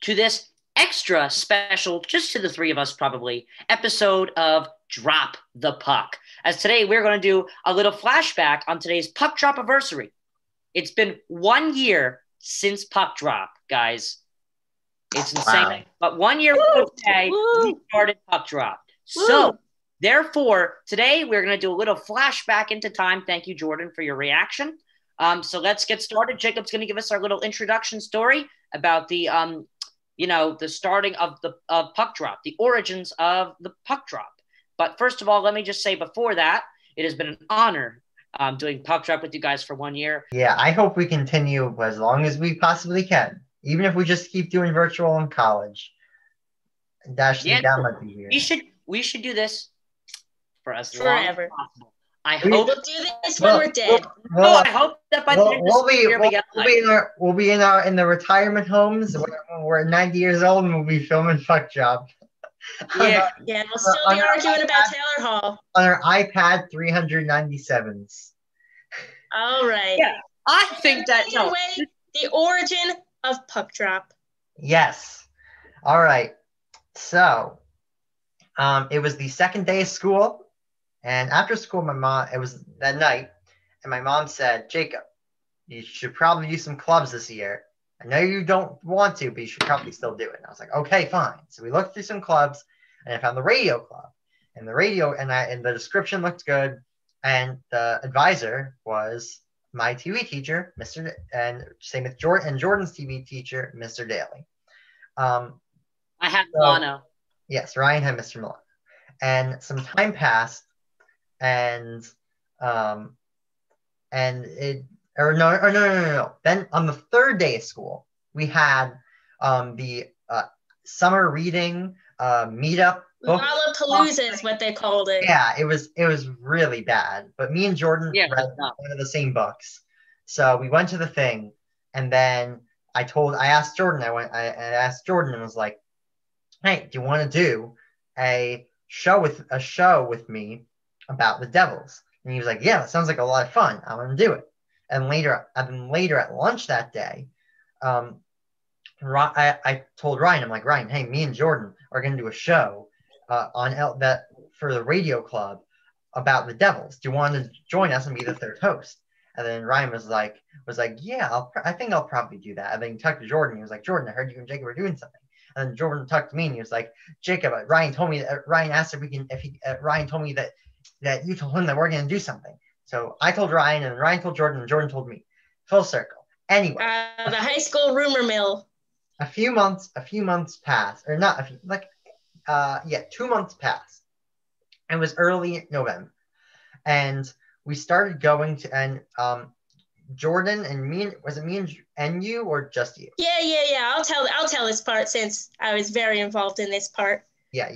to this extra special, just to the three of us probably, episode of Drop the Puck. As today we're going to do a little flashback on today's Puck Dropaversary. It's been 1 year since Puck Drop, guys. It's insane. Wow. But 1 year ago today, we started Puck Drop. So, therefore, today we're going to do a little flashback into time. Thank you, Jordan, for your reaction. So let's get started. Jacob's going to give us our little introduction story about the, the starting of the Puck Drop, the origins of the Puck Drop. But first of all, let me just say before that, it has been an honor doing Puck Drop with you guys for 1 year. Yeah, I hope we continue as long as we possibly can, even if we just keep doing virtual in college. That might be weird. We should do this for as forever. Long as possible. I hope we'll do this when we're dead. I hope that by the end of this year we'll be in the retirement homes. We're 90 years old and we'll be filming Puck Drop. Yeah, we'll still be arguing about Taylor Hall on our iPad 397s. All right. Yeah, I think that the origin of Puck Drop. Yes. All right. So, it was the second day of school. And after school, it was that night, and my mom said, Jacob, you should probably do some clubs this year. I know you don't want to, but you should probably still do it. And I was like, okay, fine. So we looked through some clubs, and I found the radio club. And the description looked good, and the advisor was my TV teacher, and same with Jordan's TV teacher, Mr. Daly. I had Milano. Yes, Ryan had Mr. Milano. And some time passed. No. Then on the third day of school, we had the summer reading meetup. Lollapalooza is what they called it. Yeah, it was really bad. But me and Jordan read one of the same books, so we went to the thing, and then I asked Jordan. I asked Jordan and was like, "Hey, do you want to do a show with me about the Devils?" And he was like, yeah, that sounds like a lot of fun. I'm going to do it. And later at lunch that day, I told Ryan, I'm like, Ryan, hey, me and Jordan are going to do a show for the radio club about the Devils. Do you want to join us and be the third host? And then Ryan was like, yeah, I think I'll probably do that. And then he talked to Jordan. He was like, Jordan, I heard you and Jacob were doing something. And then Jordan talked to me and he was like, Jacob, Ryan told me that Ryan told me that you told him that we're going to do something. So I told Ryan, and Ryan told Jordan, and Jordan told me. Full circle. Anyway. The high school rumor mill. A few months passed, or not 2 months passed. It was early November. And we started going to, and Jordan and me, was it me and you, or just you? Yeah. I'll tell this part since I was very involved in this part. Yeah.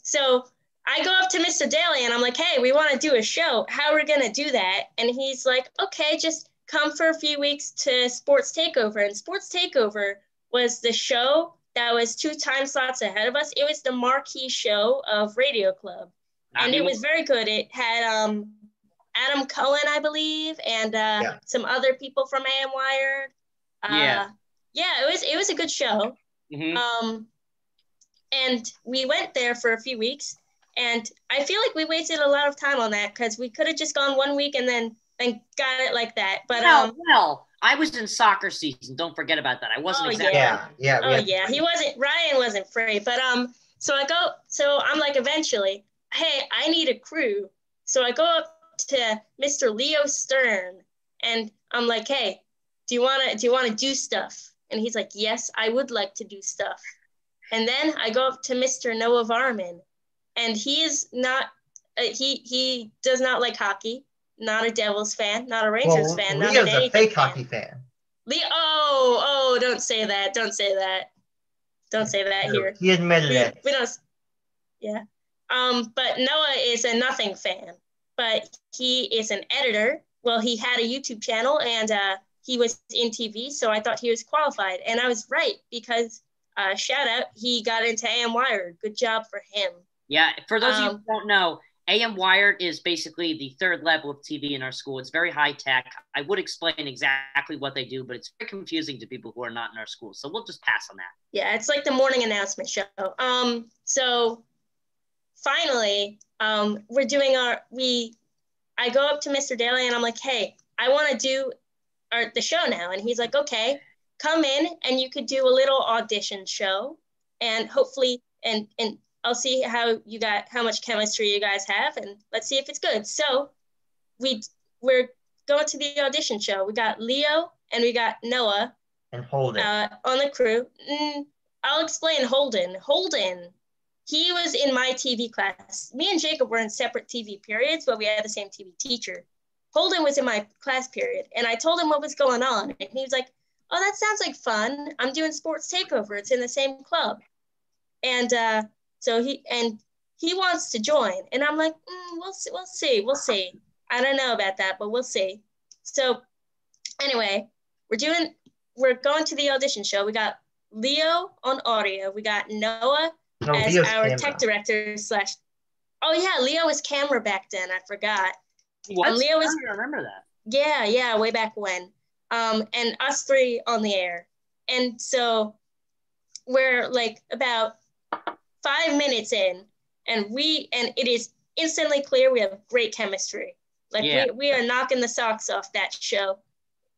So I go up to Mr. Daly and I'm like, hey, we want to do a show. How are we going to do that? And he's like, okay, just come for a few weeks to Sports Takeover. And Sports Takeover was the show that was 2 time slots ahead of us. It was the marquee show of Radio Club. And it was very good. It had Adam Cohen, I believe, and some other people from AM Wired. It was a good show. Mm-hmm. And we went there for a few weeks. And I feel like we wasted a lot of time on that because we could have just gone 1 week and then got it like that. But well, I was in soccer season. Don't forget about that. I wasn't exactly. Yeah. Ryan wasn't free. But so I'm like, eventually, hey, I need a crew. So I go up to Mr. Leo Stern and I'm like, hey, do you want to do stuff? And he's like, yes, I would like to do stuff. And then I go up to Mr. Noah Varman. And he is not, he does not like hockey, not a Devils fan, not a Rangers fan, not an anything Leo's a fake hockey fan. Don't say that. Don't say that here. He admitted it. We don't, yeah. But Noah is a nothing fan, but he is an editor. Well, he had a YouTube channel and he was in TV, so I thought he was qualified. And I was right because, shout out, he got into AM Wired. Good job for him. Yeah, for those of you who don't know, AM Wired is basically the third level of TV in our school. It's very high tech. I would explain exactly what they do, but it's very confusing to people who are not in our school. So we'll just pass on that. Yeah, it's like the morning announcement show. So finally, I go up to Mr. Daly and I'm like, hey, I want to do the show now. And he's like, okay, come in and you could do a little audition show, and hopefully, and I'll see how much chemistry you guys have, and let's see if it's good. So we're going to the audition show. We got Leo and we got Noah and Holden on the crew. I'll explain Holden. Holden, he was in my TV class. Me and Jacob were in separate TV periods, but we had the same TV teacher. Holden was in my class period, and I told him what was going on, and he was like, oh, that sounds like fun. I'm doing Sports Takeover. It's in the same club. And so he wants to join. And I'm like, we'll see. I don't know about that, but we'll see. So anyway, we're going to the audition show. We got Leo on audio. We got Noah as Leo's our camera. tech director / oh yeah, Leo was camera back then. I forgot. What? Leo was, I remember that. Yeah, way back when. And us three on the air. And so we're like about 5 minutes in, and it is instantly clear we have great chemistry. Like we are knocking the socks off that show.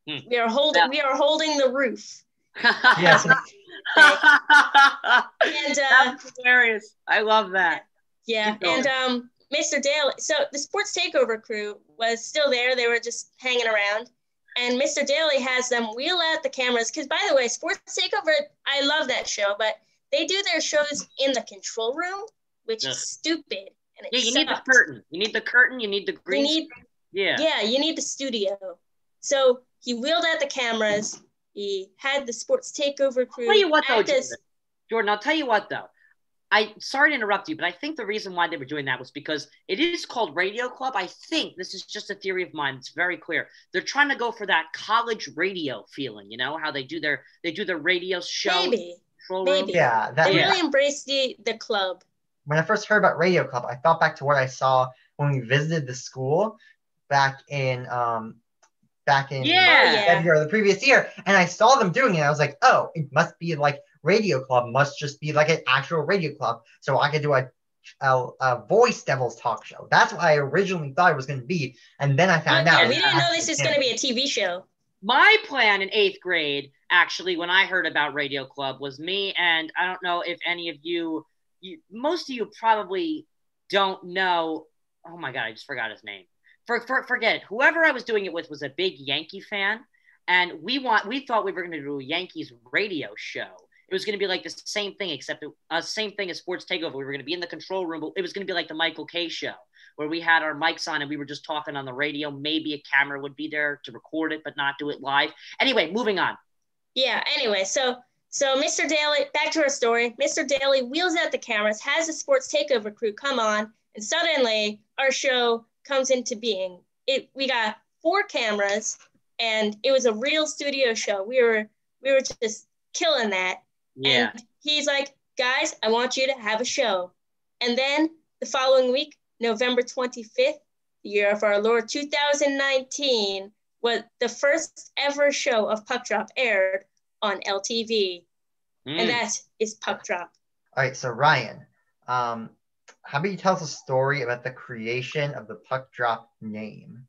We are holding the roof. Yes. And that's hilarious. I love that. Yeah. And Mr. Daly, so the Sports Takeover crew was still there. They were just hanging around. And Mr. Daly has them wheel out the cameras. Because, by the way, Sports Takeover, I love that show, but they do their shows in the control room, which is stupid. And you need the curtain. You need the curtain. You need the green screen. Yeah, you need the studio. So he wheeled out the cameras. He had the Sports Takeover crew. I'll tell you what, though, Jordan, I'll tell you what, though. Sorry to interrupt you, but I think the reason why they were doing that was because it is called Radio Club. I think this is just a theory of mine. It's very clear. They're trying to go for that college radio feeling, you know, how they do their radio show. Maybe. Yeah. They really embrace the club. When I first heard about Radio Club, I thought back to what I saw when we visited the school back in February of the previous year, and I saw them doing it. I was like, oh, it must be like Radio Club must just be like an actual radio club, so I could do a voice Devil's talk show. That's what I originally thought it was going to be, and then I found out. We didn't know this was going to be a TV show. My plan in 8th grade, actually, when I heard about Radio Club, was me and I don't know if any of you most of you probably don't know. Oh my God, I just forgot his name. Forget it. Whoever I was doing it with was a big Yankee fan, and we thought we were going to do a Yankees radio show. It was going to be like the same thing, except same thing as Sports Takeover. We were going to be in the control room, but it was going to be like the Michael Kay show, where we had our mics on and we were just talking on the radio. Maybe a camera would be there to record it, but not do it live. Anyway, moving on. Yeah, anyway, so Mr. Daly, back to our story. Mr. Daly wheels out the cameras, has the Sports Takeover crew come on, and suddenly our show comes into being. We got 4 cameras, and it was a real studio show. We were just killing that. Yeah. And he's like, guys, I want you to have a show. And then the following week, November 25th, the year of our Lord 2019, was the first ever show of Puck Drop aired on LTV. And that is Puck Drop. All right, so Ryan, how about you tell us a story about the creation of the Puck Drop name?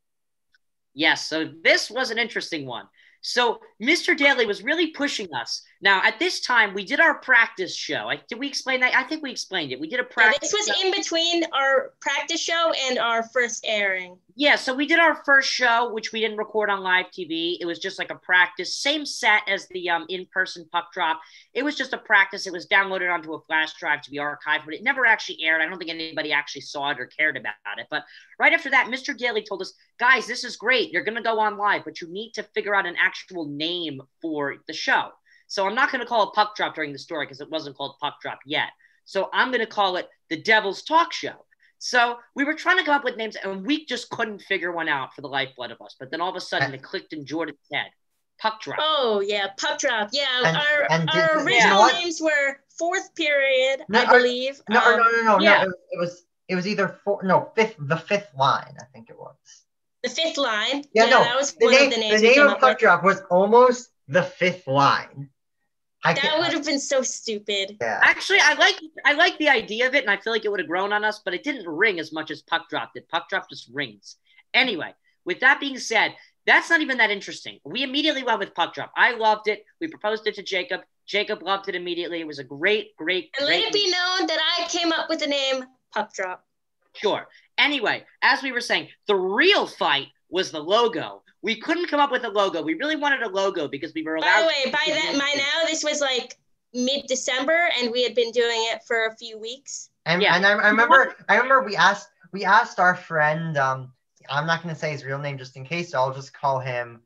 Yes, so this was an interesting one. So Mr. Daly was really pushing us. Now, at this time, we did our practice show. Did we explain that? I think we explained it. We did a practice This was in between our practice show and our first airing. Yeah, so we did our first show, which we didn't record on live TV. It was just like a practice, same set as the in-person Puck Drop. It was just a practice. It was downloaded onto a flash drive to be archived, but it never actually aired. I don't think anybody actually saw it or cared about it. But right after that, Mr. Daly told us, guys, this is great. You're going to go on live, but you need to figure out an actual name for the show. So I'm not going to call it Puck Drop during the story because it wasn't called Puck Drop yet. So I'm going to call it The Devil's Talk Show. So we were trying to come up with names, and we just couldn't figure one out for the lifeblood of us. But then all of a sudden, it clicked in Jordan's head. Puck Drop. Oh, yeah, Puck Drop. Yeah, our original names were 4th period, I believe. No. It it was either the fifth line, I think it was. The fifth line. Yeah, no, that was one of the names. The we name came of up Puck with. Drop was almost the fifth line. That would have been so stupid. Yeah. Actually, I like the idea of it, and I feel like it would have grown on us, but it didn't ring as much as Puck Drop did. Puck Drop just rings. Anyway, with that being said, that's not even that interesting. We immediately went with Puck Drop. I loved it. We proposed it to Jacob. Jacob loved it immediately. It was a great. And let it be known that I came up with the name Puck Drop. Sure. Anyway, as we were saying, the real fight was the logo. We couldn't come up with a logo. We really wanted a logo because we were allowed. By the way, by now, this was like mid-December, and we had been doing it for a few weeks. And I remember we asked our friend. I'm not going to say his real name just in case, so I'll just call him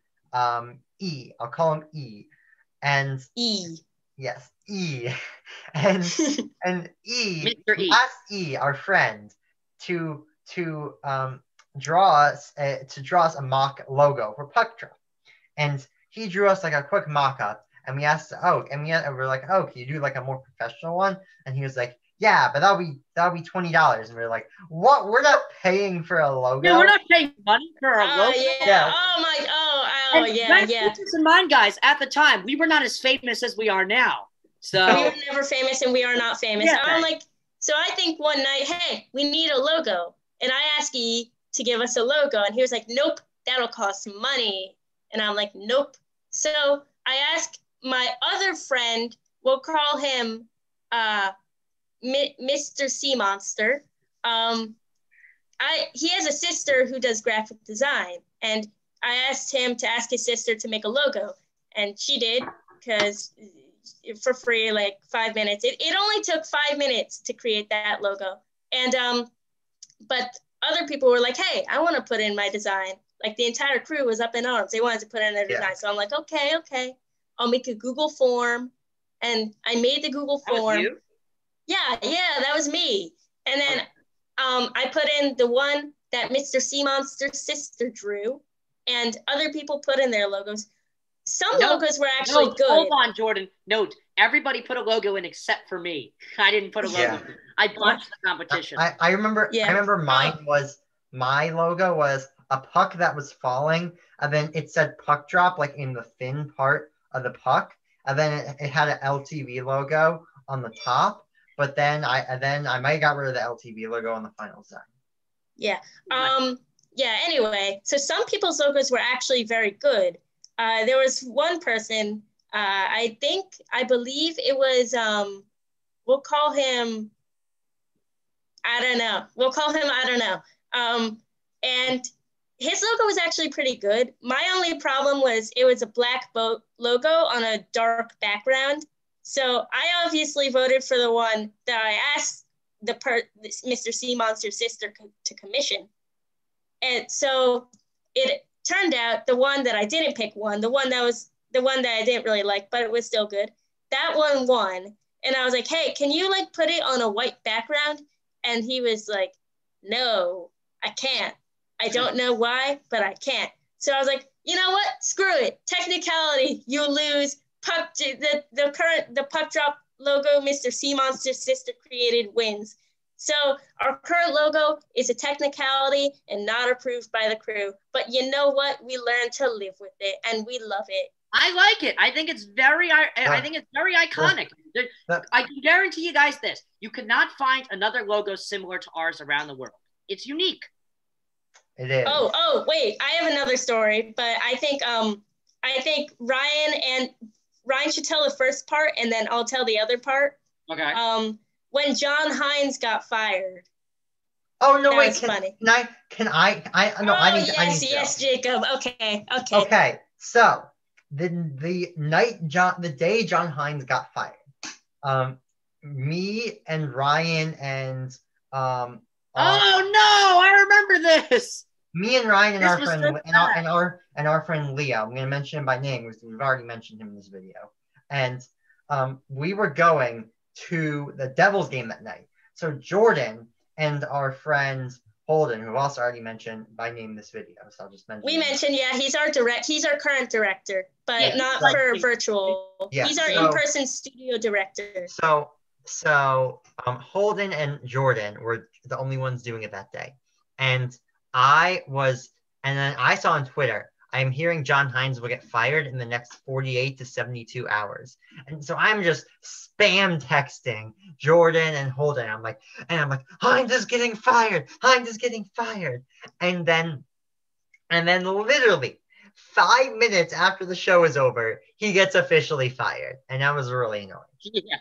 E. I'll call him E. And E. Yes, E. And E. Mr. E. Asked E, our friend, to draw us a mock logo for Puck Drop, and he drew us like a quick mock-up, and we asked, we're like, can you do like a more professional one? And he was like, yeah, but that'll be $20. And we're like, what? We're not paying for a logo. No, we're not paying money for a logo. Yeah. Yeah. Keep this in mind, guys. At the time, we were not as famous as we are now. So we were never famous, and we are not famous. Yeah. I'm like, so I think one night, hey, we need a logo, and I asked E to give us a logo, and he was like, nope, that'll cost money. And I'm like, nope. So I asked my other friend, we'll call him Mr. Sea Monster. He has a sister who does graphic design, and I asked him to ask his sister to make a logo, and she did, because for free, like 5 minutes. It only took 5 minutes to create that logo. And but other people were like, hey, I want to put in my design. Like the entire crew was up in arms. They wanted to put in their design. So I'm like, okay. I'll make a Google form. And I made the Google form. That was you? Yeah, that was me. And then I put in the one that Mr. Sea Monster's sister drew, and other people put in their logos. Some logos were actually good. Hold on, Jordan. Note, everybody put a logo in except for me. I didn't put a logo. I botched the competition. I remember my logo was a puck that was falling, and then it said Puck Drop like in the thin part of the puck, and then it had an LTV logo on the top. But then I might have got rid of the LTV logo on the final design. Yeah. Anyway, so some people's logos were actually very good. There was one person, I believe it was, we'll call him, I don't know. And his logo was actually pretty good. My only problem was it was a black boat logo on a dark background. So I obviously voted for the one that I asked Mr. Sea Monster's sister to commission. And so it turned out the one that I didn't pick won, the one that I didn't really like, but it was still good. That one won. And I was like, hey, can you like put it on a white background? And he was like, no, I can't. I don't know why, but I can't. So I was like, you know what? Screw it. Technicality, you lose. The Puck Drop logo Mr. Sea Monster's sister created wins. So our current logo is a technicality and not approved by the crew. But you know what? We learned to live with it, and we love it. I like it. I think it's very iconic. I can guarantee you guys this. You cannot find another logo similar to ours around the world. It's unique. It is. Oh, wait. I have another story, but I think Ryan should tell the first part, and then I'll tell the other part. Okay. When John Hines got fired. Oh no! Wait. Funny. I need to. Yes, Jacob. Okay. Okay. So the day John Hines got fired, me and Ryan and oh no! I remember this. Me and Ryan and our friend Leo. I'm gonna mention him by name because we've already mentioned him in this video. And we were going to the Devils game that night. So Jordan and our friend Holden, who also already mentioned by name in this video, so I'll just mention. We mentioned, he's our current director, but not for virtual. Yeah, he's our in-person studio director. So So Holden and Jordan were the only ones doing it that day. And I was, and then I saw on Twitter, I'm hearing John Hines will get fired in the next 48 to 72 hours. And so I'm just spam texting Jordan and Holden. I'm like, Hines is getting fired. Hines is getting fired. And then literally 5 minutes after the show is over, he gets officially fired. And that was really annoying. Yeah.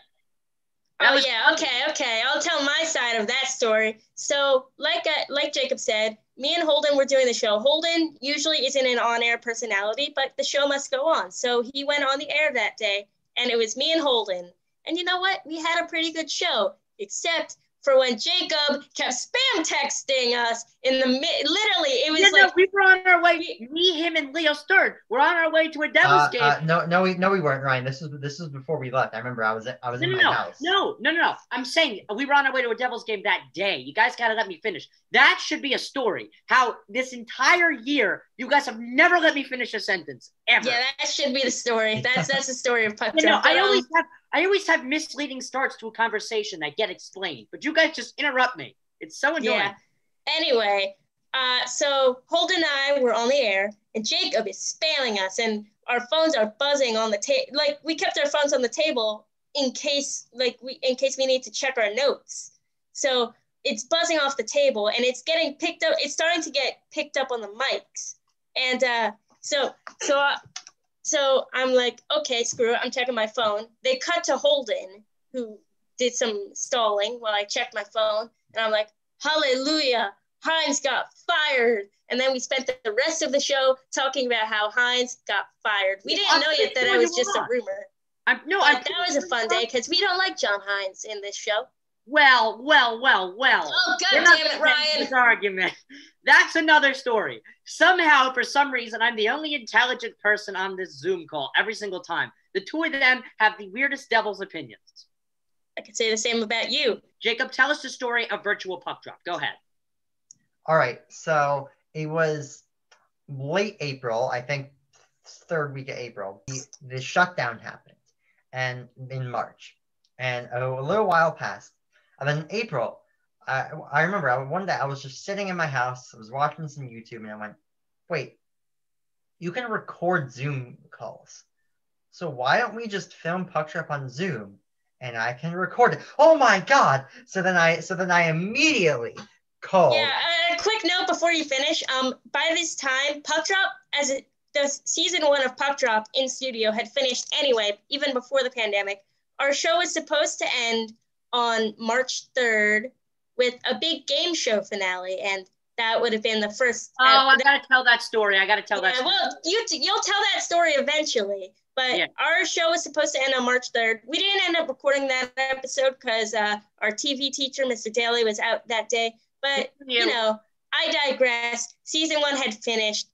Oh yeah, okay. I'll tell my side of that story. So, like Jacob said, me and Holden were doing the show. Holden usually isn't an on-air personality, but the show must go on. So he went on the air that day, and it was me and Holden. And you know what? We had a pretty good show, except for when Jacob kept spam texting us in the literally, it was like we were on our way. Me, him, and Leo Stern. We're on our way to a Devils game. No, we weren't, Ryan. This was before we left. I remember I was in my house. No. I'm saying we were on our way to a Devils game that day. You guys gotta let me finish. That should be a story. How this entire year you guys have never let me finish a sentence ever. Yeah, that should be the story. That's the story of Puck Drop. I always have misleading starts to a conversation that get explained, but you guys just interrupt me. It's so annoying. Yeah. Anyway, so Holden and I were on the air, and Jacob is spamming us, and our phones are buzzing on the table. Like, we kept our phones on the table in case we need to check our notes. So it's buzzing off the table, and it's getting picked up. It's starting to get picked up on the mics, and so I'm like, okay, screw it. I'm checking my phone. They cut to Holden, who did some stalling while I checked my phone. And I'm like, hallelujah, Hines got fired. And then we spent the rest of the show talking about how Hines got fired. We didn't know yet that it was just a rumor. That was a fun day because we don't like John Hines in this show. Well. Oh, God damn it, Ryan. This argument. That's another story. Somehow, for some reason, I'm the only intelligent person on this Zoom call every single time. The two of them have the weirdest devil's opinions. I could say the same about you. Jacob, tell us the story of virtual puck drop. Go ahead. All right. So it was late April, I think third week of April. The shutdown happened and in March. And a little while passed. And then in April, I remember one day I was just sitting in my house. I was watching some YouTube and I went, wait, you can record Zoom calls. So why don't we just film Puck Drop on Zoom and I can record it? Oh my God. So then I immediately called. Yeah, a quick note before you finish. By this time, Puck Drop, the season 1 of Puck Drop in studio had finished anyway, even before the pandemic. Our show was supposed to end on March 3rd with a big game show finale, and that would have been the first. I gotta tell that story. That story. Well, you'll tell that story eventually, but Our show was supposed to end on March 3rd. We didn't end up recording that episode because our TV teacher, Mr. Daly, was out that day. But, I digress. Season 1 had finished.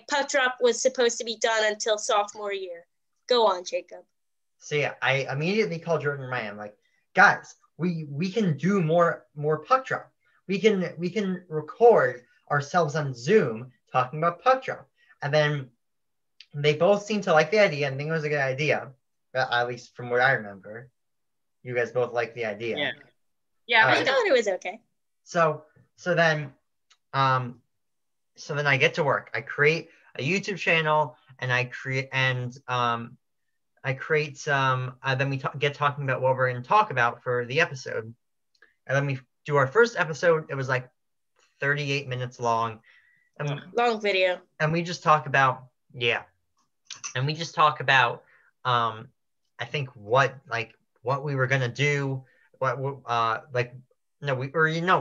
Puck Drop was supposed to be done until sophomore year. Go on, Jacob. So yeah, I immediately called Jordan and Ryan. I'm like, guys, we can do more Puck Drop. We can record ourselves on Zoom talking about Puck Drop. And then they both seemed to like the idea and think it was a good idea. At least from what I remember. You guys both liked the idea. Yeah, I thought it was okay. So then I get to work. I create a YouTube channel and I create some, then we get talking about what we're going to talk about for the episode. And then we do our first episode. It was like 38 minutes long. Long video. And we just talk about, I think what we were going to do, we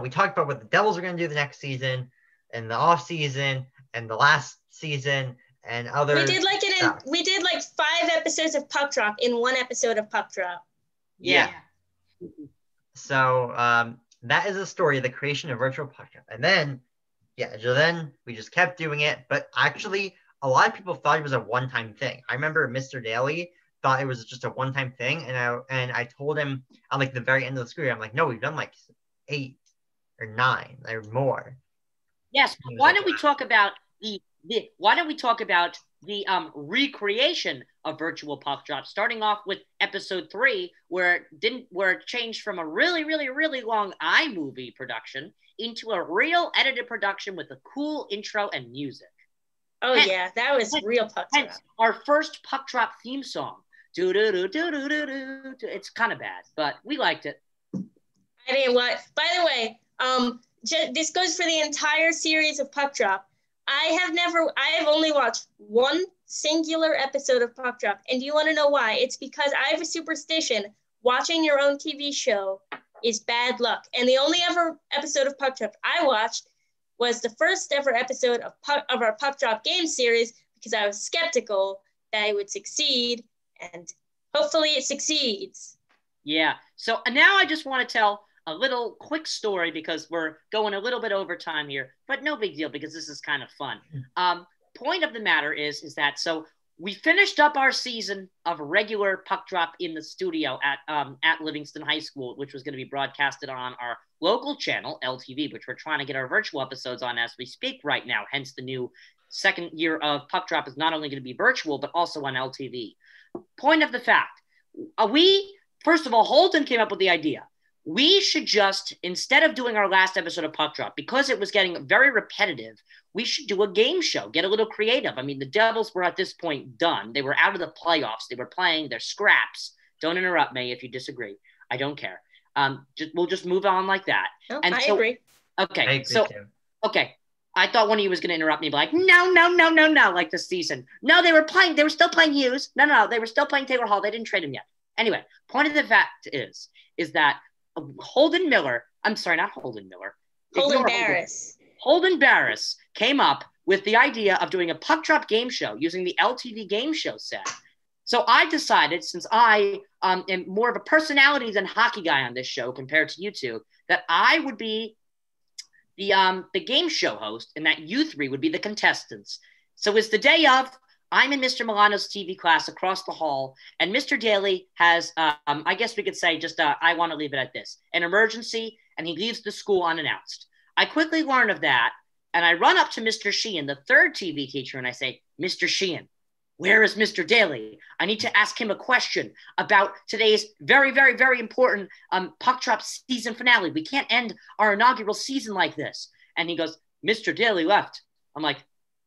talked about what the Devils are going to do the next season and the off season and the last season. And other we did like 5 episodes of Puck Drop in 1 episode of Puck Drop. Yeah. So that is the story of the creation of virtual Puck Drop. And then we just kept doing it. But actually, a lot of people thought it was a one-time thing. I remember Mr. Daly thought it was just a one-time thing. And I told him at like the very end of the school year, I'm like, no, we've done like 8 or 9 or more. Yes. Why don't we talk about the recreation of virtual puck drop, starting off with episode 3, where it changed from a really, really, really long iMovie production into a real edited production with a cool intro and music. Oh, yeah, that was real puck drop. Hence, our first puck drop theme song. Do do do do do do do. It's kind of bad, but we liked it. I mean, what? By the way, this goes for the entire series of Puck Drop. I have only watched one singular episode of Puck Drop. And do you want to know why? It's because I have a superstition. Watching your own TV show is bad luck. And the only ever episode of Puck Drop I watched was the first ever episode of our Puck Drop game series, because I was skeptical that it would succeed, and hopefully it succeeds. Yeah. So now I just want to tell a little quick story, because we're going a little bit over time here, but no big deal, because this is kind of fun. Point of the matter is that, so we finished up our season of regular puck drop in the studio at Livingston High School, which was going to be broadcasted on our local channel, LTV, which we're trying to get our virtual episodes on as we speak right now. Hence, the new second year of puck drop is not only going to be virtual, but also on LTV. Point of the fact, first of all, Holden came up with the idea. We should just, instead of doing our last episode of Puck Drop, because it was getting very repetitive, we should do a game show, get a little creative. I mean, the Devils were at this point done. They were out of the playoffs. They were playing their scraps. Don't interrupt me if you disagree. I don't care. We'll just move on like that. No, I agree. Okay. I agree too. Okay. I thought one of you was going to interrupt me, like, no, like this season. No, they were still playing Hughes. No, they were still playing Taylor Hall. They didn't trade him yet. Anyway, point of the fact is that Holden Barris came up with the idea of doing a puck drop game show using the LTV game show set. So I decided, since I am more of a personality than hockey guy on this show compared to you two, that I would be the game show host, and that you three would be the contestants. So it's the day of. I'm in Mr. Milano's TV class across the hall, and Mr. Daly has, I guess we could say, just I want to leave it at this, an emergency, and he leaves the school unannounced. I quickly learn of that, and I run up to Mr. Sheehan, the third TV teacher, and I say, Mr. Sheehan, where is Mr. Daly? I need to ask him a question about today's very, very, very important Puck Drop season finale. We can't end our inaugural season like this. And he goes, Mr. Daly left. I'm like,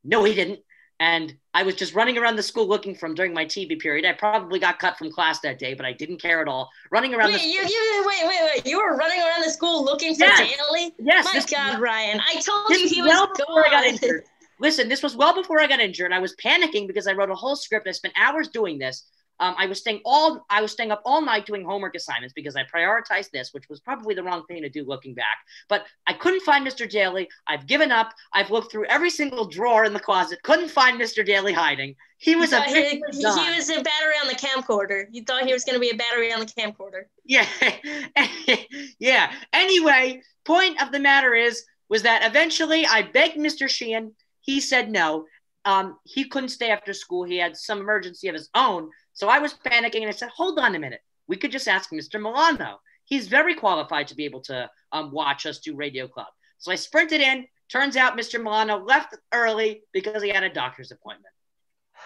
no, he didn't. And I was just running around the school looking for him during my TV period. I probably got cut from class that day, but I didn't care at all. Running around wait, you were running around the school looking for Daly? Yes. My God, Ryan, I told you he was before I got injured. Listen, this was well before I got injured. I was panicking because I wrote a whole script. I spent hours doing this. I was staying up all night doing homework assignments because I prioritized this, which was probably the wrong thing to do looking back. But I couldn't find Mr. Daly. I've given up. I've looked through every single drawer in the closet. Couldn't find Mr. Daly hiding. He was a battery on the camcorder. You thought he was going to be a battery on the camcorder. Yeah. Yeah. Anyway, point of the matter was that eventually I begged Mr. Sheehan. He said no. He couldn't stay after school. He had some emergency of his own. So I was panicking, and I said, hold on a minute. We could just ask Mr. Milano. He's very qualified to be able to watch us do Radio Club. So I sprinted in. Turns out Mr. Milano left early because he had a doctor's appointment.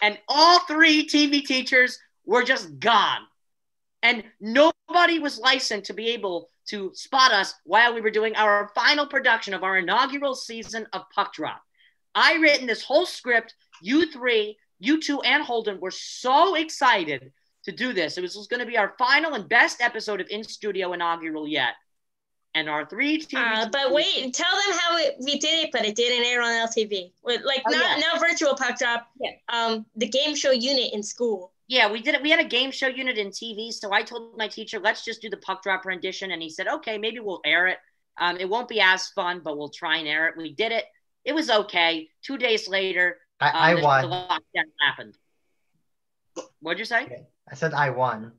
And all three TV teachers were just gone. And nobody was licensed to be able to spot us while we were doing our final production of our inaugural season of Puck Drop. I written this whole script. You two and Holden were so excited to do this. It was going to be our final and best episode of In Studio Inaugural yet. And our three TV but wait, tell them how we did it, but it didn't air on LTV. Not virtual Puck Drop, the game show unit in school. Yeah, we did it. We had a game show unit in TV. So I told my teacher, let's just do the Puck Drop rendition. And he said, okay, maybe we'll air it. It won't be as fun, but we'll try and air it. We did it. It was okay. 2 days later, I won. The lockdown happened. What'd you say? I said I won.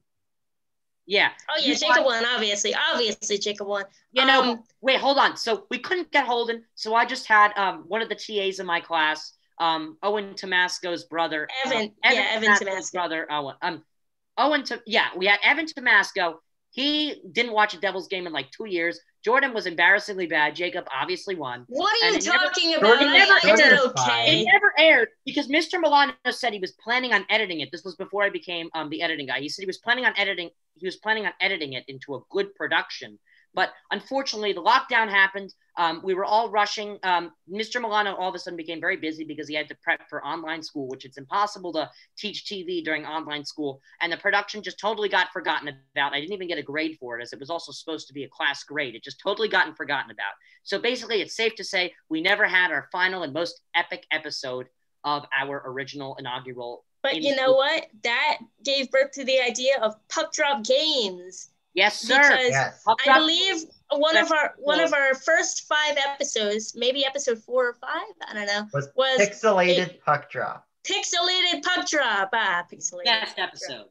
Yeah. Oh, yeah, Jacob won, obviously. Obviously, Jacob won. Wait, hold on. So we couldn't get Holden, so I just had one of the TAs in my class, Owen Tomasco's brother. Evan Tomasco's brother, Owen. We had Evan Tomasco. He didn't watch a Devils game in like 2 years. Jordan was embarrassingly bad. Jacob obviously won. What are you talking about? Jordan- I thought Jordan it is was okay. It never aired because Mr. Milano said he was planning on editing it. This was before I became the editing guy. He said he was planning on editing it into a good production. But unfortunately, the lockdown happened. We were all rushing. Mr. Milano all of a sudden became very busy because he had to prep for online school, which it's impossible to teach TV during online school. And the production just totally got forgotten about. I didn't even get a grade for it, as it was also supposed to be a class grade. It just totally gotten forgotten about. So basically, it's safe to say we never had our final and most epic episode of our original inaugural. But you know what? That gave birth to the idea of puck drop games. Yes, sir. Because Yes. I believe one of our first 5 episodes, maybe episode 4 or 5, I don't know, was pixelated puck drop. Pixelated puck drop. Pixelated. Best episode.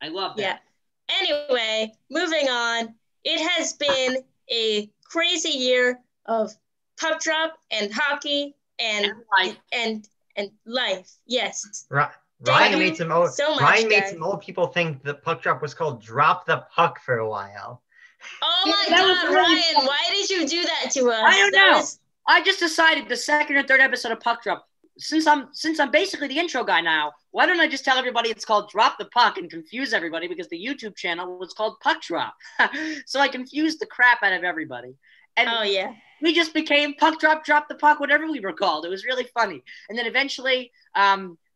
I love that. Yeah. Anyway, moving on. It has been a crazy year of puck drop and hockey and life. Yes. Ryan made some old Ryan made some old people think the puck drop was called Drop the Puck for a while. Oh my God, Ryan, why did you do that to us? I don't know. I just decided the second or third episode of Puck Drop, since I'm basically the intro guy now, why don't I just tell everybody it's called Drop the Puck and confuse everybody, because the YouTube channel was called Puck Drop. So I confused the crap out of everybody. And oh yeah. We just became Puck Drop, Drop the Puck, whatever we were called. It was really funny. And then eventually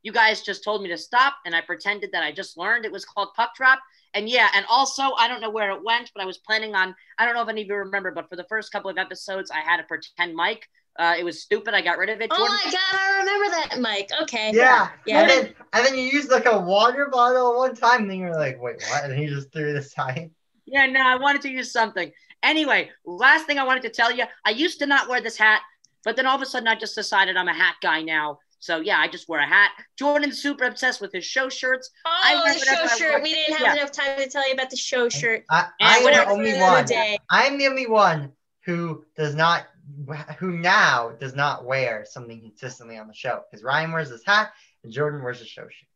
you guys just told me to stop, and I pretended that I just learned it was called Puck Drop. And yeah, and also, I don't know where it went, but I was planning on, I don't know if any of you remember, but for the first couple of episodes, I had a pretend mic. It was stupid. I got rid of it. Oh my God, I remember that mic. Okay. Yeah. Yeah. And then you used like a water bottle one time, and then you were like, wait, what? And he just threw it aside. Yeah, no, I wanted to use something. Anyway, last thing I wanted to tell you, I used to not wear this hat, but then all of a sudden I just decided I'm a hat guy now. So yeah, I just wear a hat. Jordan's super obsessed with his show shirts. Oh, the show shirt. We didn't have enough time to tell you about the show shirt. I'm the only one. I'm the only one who now does not wear something consistently on the show, because Ryan wears his hat and Jordan wears his show shirt.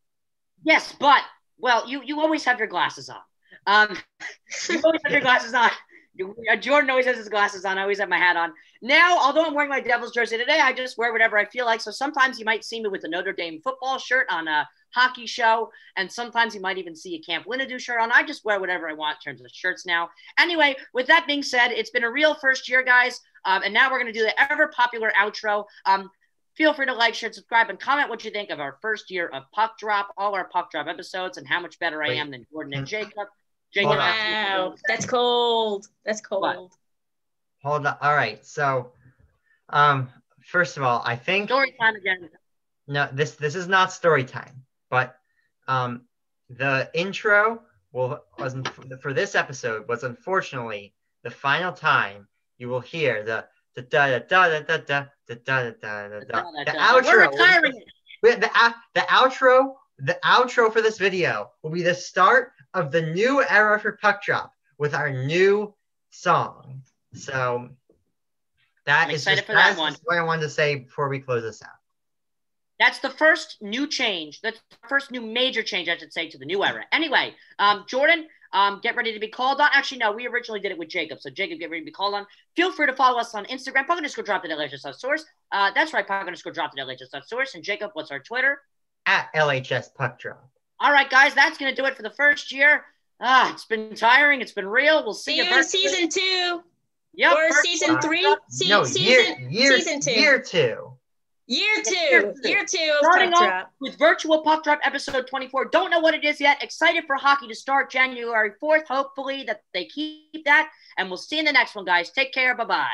Yes, but you always have your glasses on. You always have your glasses on. Jordan always has his glasses on. I always have my hat on. Now, although I'm wearing my Devils jersey today, I just wear whatever I feel like. So sometimes you might see me with a Notre Dame football shirt on a hockey show, and sometimes you might even see a Camp Winnedu shirt on. I just wear whatever I want in terms of shirts now. Anyway, with that being said, it's been a real first year, guys, and now we're going to do the ever-popular outro. Feel free to like, share, subscribe, and comment what you think of our first year of Puck Drop, all our Puck Drop episodes, and how much better I am than Jordan and Jacob. Wow, that's cold. That's cold. What? Hold on. All right. So, first of all, I think story time again. No, this is not story time, but the intro for this episode was unfortunately the final time you will hear the da da da da da da da da da da. The outro. We're retiring it. The outro for this video will be the start of the new era for Puck Drop with our new song. So that is just what I wanted to say before we close this out. That's the first new change. That's the first new major change, I should say, to the new era. Anyway, Jordan, get ready to be called on. Actually, no, we originally did it with Jacob. So Jacob, get ready to be called on. Feel free to follow us on Instagram, puck_drop_source. That's right, puck_drop_source. And Jacob, what's our Twitter? At LHS Puck Drop. All right, guys, that's going to do it for the first year. It's been tiring. It's been real. We'll see you in season 2. Yep. Or season 3. Season 2. Year 2. Year two of starting Puck off Drop. with virtual Puck Drop episode 24. Don't know what it is yet. Excited for hockey to start January 4th. Hopefully that they keep that. And we'll see you in the next one, guys. Take care. Bye-bye.